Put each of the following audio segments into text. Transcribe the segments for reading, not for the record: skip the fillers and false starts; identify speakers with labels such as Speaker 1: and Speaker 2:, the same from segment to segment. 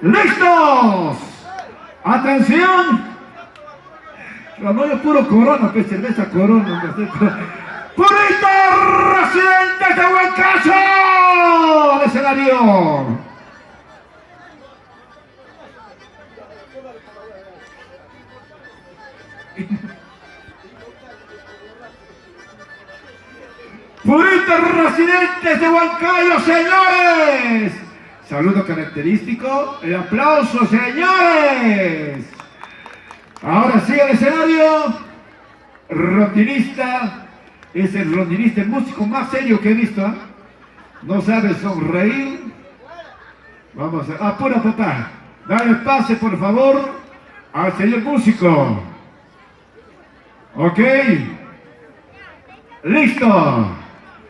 Speaker 1: ¡Listos! ¡Atención! No, yo puro Corona, pues cerveza Corona. ¡Purito Residentes de Huancayo! ¡Al escenario! ¡Puritos Residentes de Huancayo, señores! Saludo característico. El aplauso, señores. Ahora sí, al escenario. Rondinista. Es el rondinista, el músico más serio que he visto. ¿Eh? No sabe sonreír. Vamos a... Apura, papá. Dale pase, por favor, al señor músico. Ok. Listo.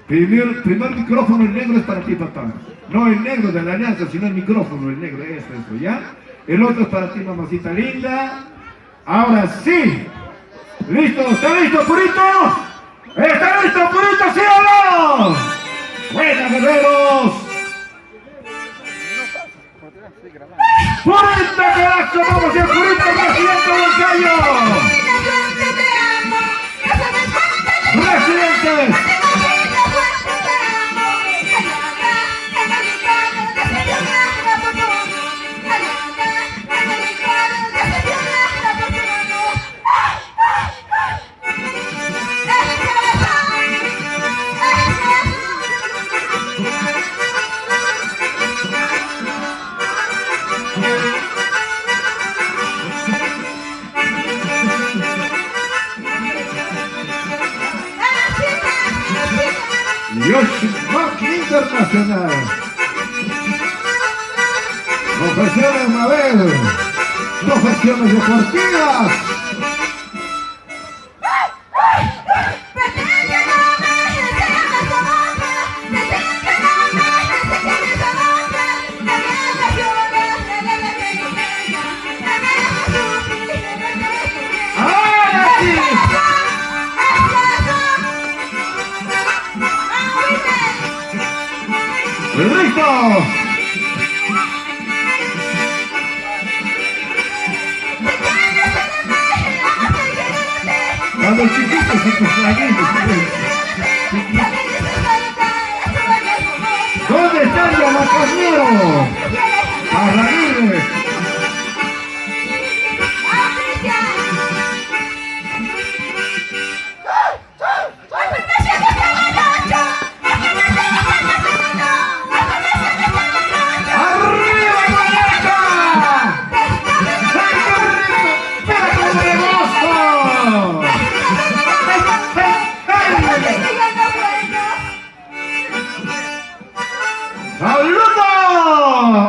Speaker 1: Primer micrófono, el negro es para ti, papá. No el negro de la alianza, sino el micrófono, el negro, eso, ¿ya? El otro es para ti, mamacita linda. Ahora sí. ¿Listo? ¿Está listo, Purito? ¿Está listo, Purito, sí o no? ¡Buena, guerreros! ¡Purito, carajo! ¡Vamos a Purito, Residente Huancayo! ¡Residentes! Yoshimaki Internacional. Profesiones Mabel. Profesiones deportivas. ¡Listo! A los chiquitos y cumpleaños. ¿Dónde está el Yamacarnero? ¡Arraíles!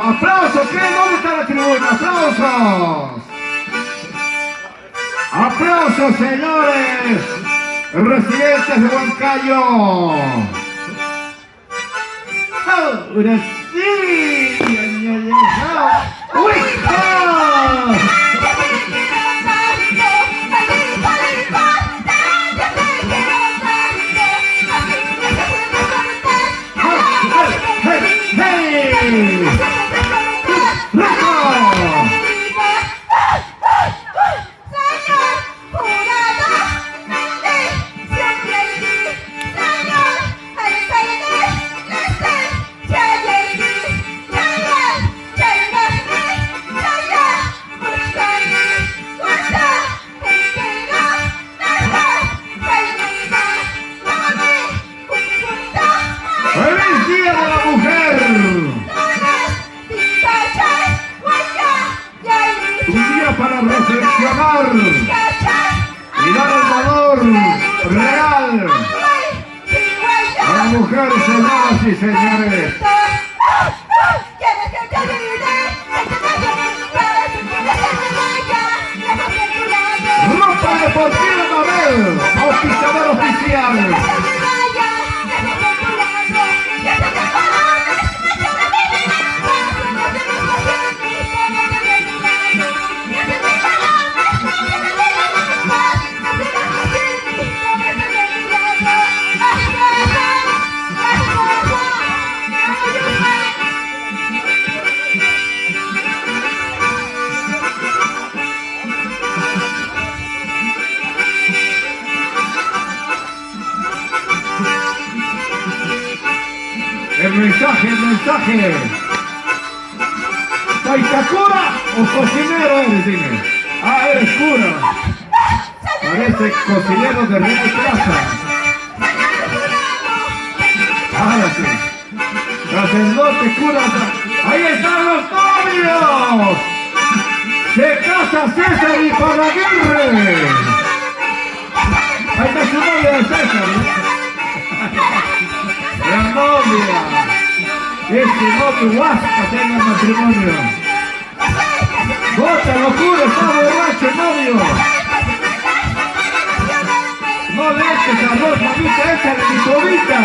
Speaker 1: ¡Aplausos! ¿Dónde está la tribuna? ¡Aplausos! ¡Aplausos, señores! Residentes de Huancayo. ¡Ahora sí! ¡Uy! Para reflexionar y dar el valor real a la mujer, señoras y señores. Ropa Deportiva Mabel, auspiciador oficial. mensaje. ¿Taitacura o cocinero eres, dime? Ah, eres cura. Parece cocinero de Real Plaza. Ahora sí. Sacerdote, cura. ¡Ahí están los novios! ¡Se casa César y Palaguirre! Ahí está su novia de César, la novia. Este novio Huasca tenga matrimonio. ¡Bota locura! ¡Está borracho el novio! No le eches arroz, mamita, échale mi sobita.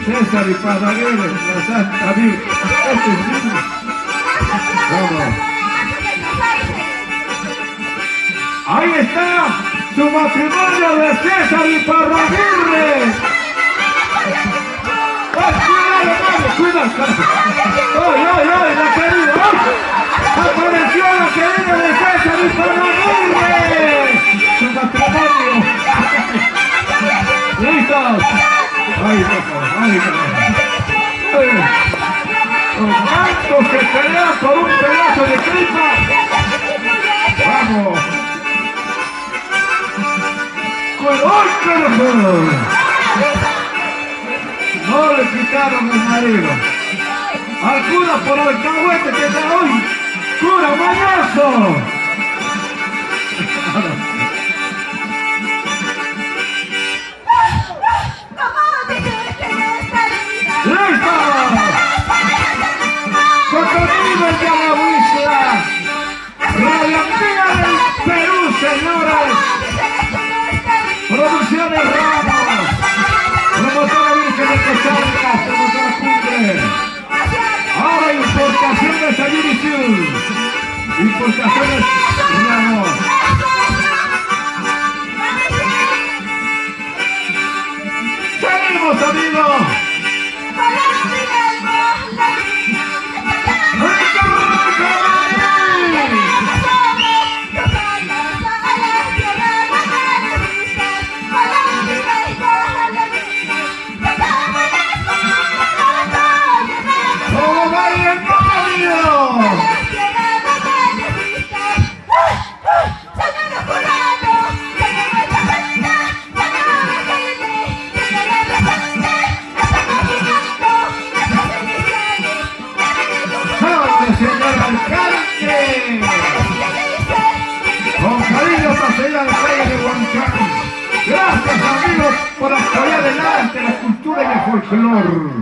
Speaker 1: César y Palaguirre, la Santa Virgen. Este es lindo. Vamos. Ahí está su matrimonio de César y Palaguirre. Cuidado, ¡ay, ay, ay! ¡La querida! ¡Apareció la querida de César y Palaguirre! ¡Su matrimonio! ¡Listos! ¡Ay, no! ¡Ay, no! ¡Los cantos que pelean por un pedazo de tripa! ¡Vamos! ¡Ay, carajo! No le quitaron el marido. Al cura por el alcahuete que está hoy. ¡Cura, mañoso! ¡Listo! ¡Coconino de la Huizla! ¡Radioactiva del Perú, señores! ¡Producciones Ramos! ¡Promotora Virgen de Cochabamba! ¡Promotora Cumbre! Ahora importaciones a Unity. Importaciones Ramos. ¡Seguimos, amigos! Gracias, amigos, por apoyar adelante la cultura y el folclore.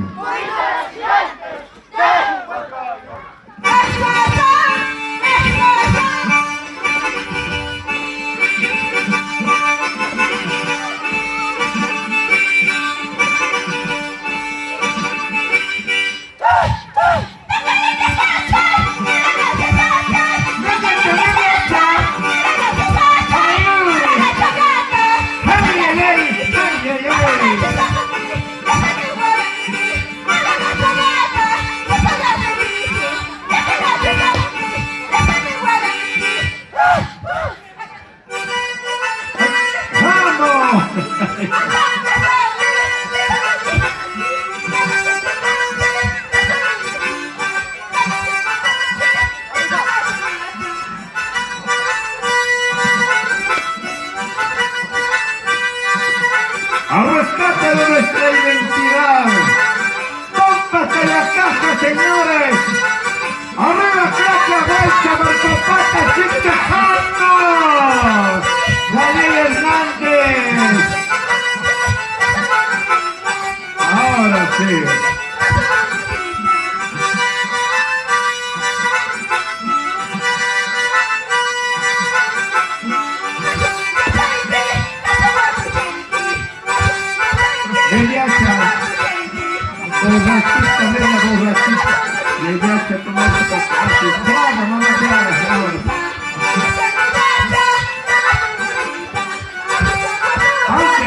Speaker 1: ¡Al rescate de nuestra identidad! ¡Tómpate la caja, señores! ¡Arriba, Claudia Huelcha, Marco Pata, Chichajano! ¡Daniel Hernández! Ahora sí. Borrachita, media borrachita. Le voy a tomar su pasaje. Plaga, mamá, plaga, ahora.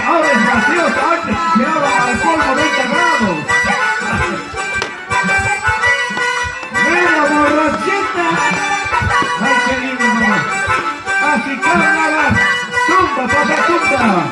Speaker 1: Ahora es gracioso, antes llegaba alcohol 90 grados. Media borrachita. Ay, qué lindo, mamá. Así, cárgala. Tumba, papá, tumba.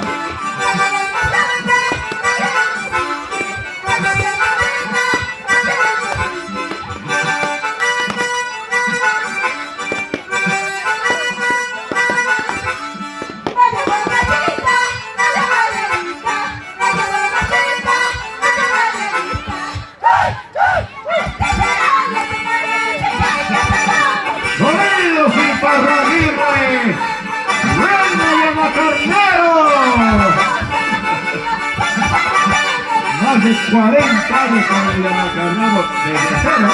Speaker 1: de 40 años con el Macarnado desde cero.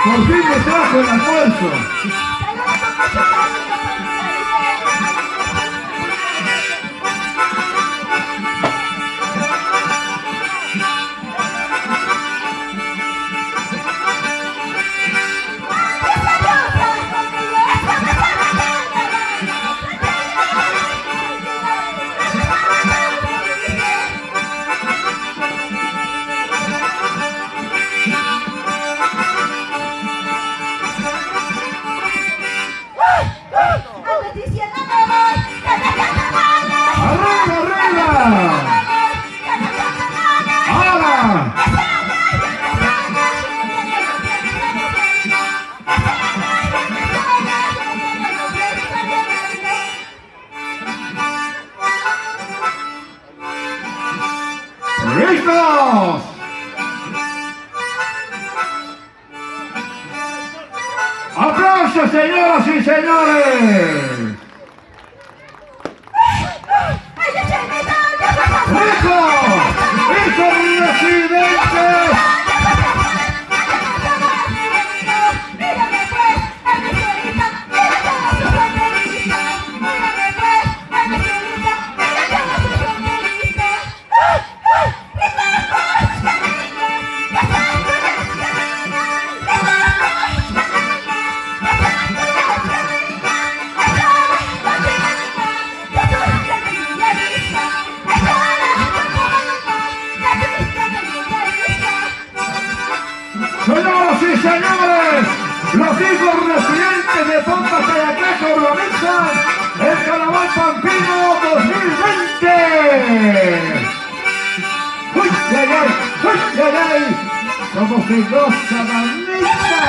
Speaker 1: Por fin me trajo el almuerzo. ¡Listos! ¡Aplausos, señoras y señores! ¡Hijo! ¡Hijo residente! Señoras y señores, los hijos residentes de Ponta Cayaqueco organizan el Carnaval Pampino 2020. ¡Uy, ay, ay! ¡Uy, ay, ay! ¡Cómo se goza, mamita!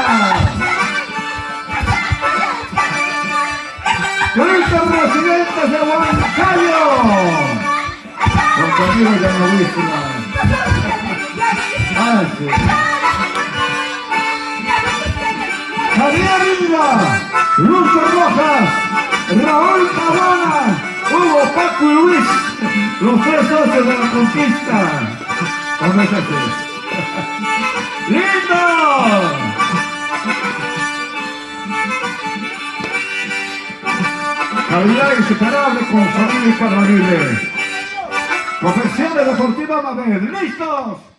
Speaker 1: ¡Los residentes de Huancayo! Con conmigo ya no viste nada. Ah, sí. Javier Inga, Lucho Rojas, Raúl Pavona, Hugo, Paco y Luis, los tres socios de la conquista. ¿Cómo es así? ¡Lindo! Calidad inseparable con sonido imperdible. Confecciones Deportivas Mabel. ¡Listos!